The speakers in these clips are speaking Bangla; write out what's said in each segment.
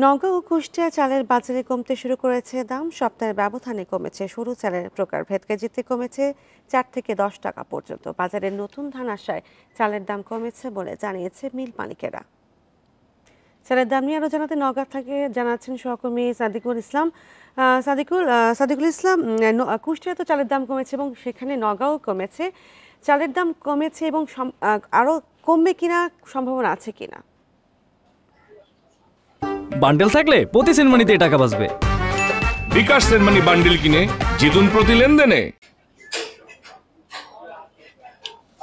নওগাঁ ও কুষ্টিয়া চালের বাজারে কমতে শুরু করেছে দাম। সপ্তাহের ব্যবধানে কমেছে সরু চালের প্রকারভেদ, কেজিতে কমেছে 4 থেকে 10 টাকা পর্যন্ত। বাজারে নতুন ধান আসায় চালের দাম কমেছে বলে জানিয়েছে মিল মালিকেরা। চালের দাম নিয়ে আরো জানাতে নওগাঁ থেকে জানাচ্ছেন সহকর্মী সাদিকুল ইসলাম। সাদিকুল ইসলাম, কুষ্টিয়া তো চালের দাম কমেছে এবং সেখানে নওগাঁও কমেছে। চালের দাম কমেছে এবং আরো কমবে কিনা, সম্ভাবনা আছে কিনা? বান্ডেল থাকলে প্রতি সেনমানিতে টাকা বাঁচবে। বিকাশ সেনমানি বান্ডেল কিনে জিতুন প্রতি লেনদেনে।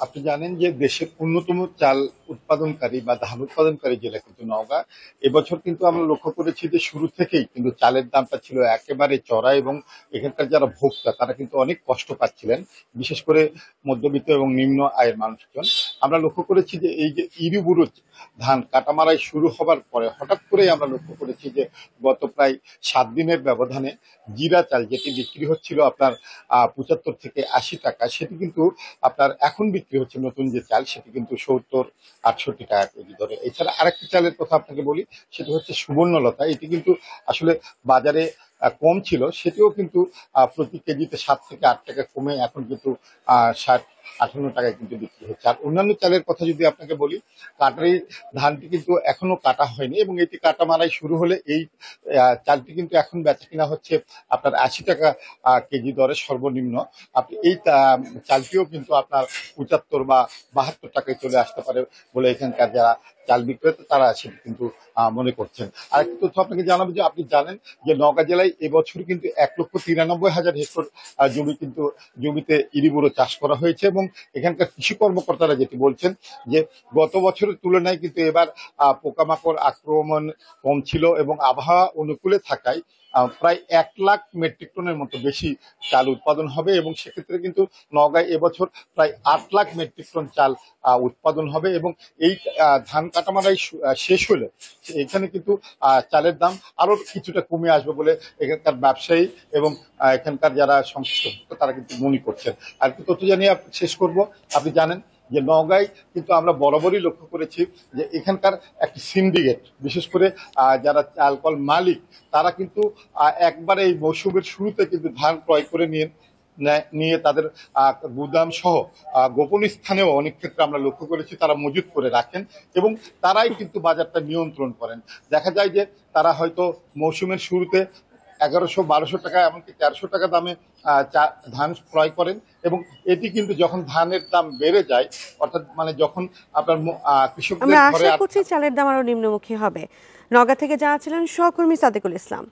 আপনি জানেন যে দেশের অন্যতম চাল উৎপাদনকারী বা ধান উৎপাদনকারী জেলা কিন্তু নওগাঁ। এবছর কিন্তু আমরা লক্ষ্য করেছি যে শুরু থেকেই কিন্তু চালের দামটা ছিল একেবারে চড়া এবং এখানকার যারা ভোক্তা তারা কিন্তু অনেক কষ্ট পাচ্ছিলেন, বিশেষ করে মধ্যবিত্ত এবং নিম্ন আয়ের মানুষজন। আমরা লক্ষ্য করেছি যে এই যে ইরিবুরু ধান কাটামারাই শুরু হবার পরে হঠাৎ করেই আমরা লক্ষ্য করেছি যে গত প্রায় 7 দিনের ব্যবধানে জিরা চাল যেটি বিক্রি হচ্ছিল আপনার 75 থেকে 80 টাকা, সেটি কিন্তু আপনার এখন বিক্রি হচ্ছে নতুন যে চাল সেটি কিন্তু 70-68 টাকা কেজি ধরে। এছাড়া আরেকটি চালের কথা আপনাকে বলি, সেটি হচ্ছে সুবর্ণলতা। এটি কিন্তু আসলে বাজারে কম ছিল, সেটিও কিন্তু প্রতি কেজিতে 7 থেকে 8 টাকা কমে এখন কিন্তু 60-58 টাকায় কিন্তু বিক্রি হচ্ছে। আর অন্যান্য চালের কথা যদি আপনাকে বলি, কাটারি ধানটি কিন্তু এখনো কাটা হয়নি এবং এটি কাটা মারাই শুরু হলে এই চালটি কিন্তু এখন বেচা কিনা হচ্ছে আপনার 80 টাকা কেজি দরে সর্বনিম্ন। আপনি এই চালটিও কিন্তু আপনার 75 বা 72 টাকায় চলে আসতে পারে বলে এখানকার যারা চাল বিক্রেতা তারা সেটি কিন্তু মনে করছেন। আরেকটি তথ্য আপনাকে জানাবো যে আপনি জানেন যে নওগাঁ জেলায় এবছর কিন্তু 1,93,000 হেক্টর জমিতে ইরিবুরো চাষ করা হয়েছে এবং এখানকার কৃষি কর্মকর্তারা যেটি বলছেন যে গত বছরের তুলনায় কিন্তু এবার পোকামাকড় আক্রমণ কম ছিল এবং আবহাওয়া অনুকূলে থাকায় প্রায় 1 লাখ মেট্রিক টনের মতো বেশি চাল উৎপাদন হবে এবং সেক্ষেত্রে কিন্তু নওগাঁয় এবছর প্রায় 8 লাখ মেট্রিক টন চাল উৎপাদন হবে এবং এই ধান কাটামারাই শেষ হলে এখানে কিন্তু চালের দাম আরো কিছুটা কমে আসবে বলে এখানকার ব্যবসায়ী এবং এখানকার যারা সংশ্লিষ্ট তারা কিন্তু মনে করছেন। আর একটু তথ্য জানিয়ে শেষ করব। আপনি জানেন যে নওগাঁয় কিন্তু আমরা বরাবরই লক্ষ্য করেছি যে এখানকার একটি সিন্ডিকেট, বিশেষ করে যারা চাল কল মালিক তারা কিন্তু একবারে এই মৌসুমের শুরুতে কিন্তু ধান ক্রয় করে নিয়ে তাদের গুদাম সহ গোপন স্থানেও অনেক ক্ষেত্রে আমরা লক্ষ্য করেছি তারা মজুত করে রাখেন এবং তারাই কিন্তু বাজারটা নিয়ন্ত্রণ করেন। দেখা যায় যে তারা হয়তো মৌসুমের শুরুতে 1100-1200 টাকা এমনকি 1300 টাকা দামে ধান ক্রয় করেন এবং এটি কিন্তু যখন ধানের দাম বেড়ে যায়, অর্থাৎ মানে যখন আপনার কৃষকদের আমরা আশা করছি চালের দাম আরো নিম্নমুখী হবে। নওগাঁ থেকে জানাচ্ছিলেন সহকর্মী সাদিকুল ইসলাম।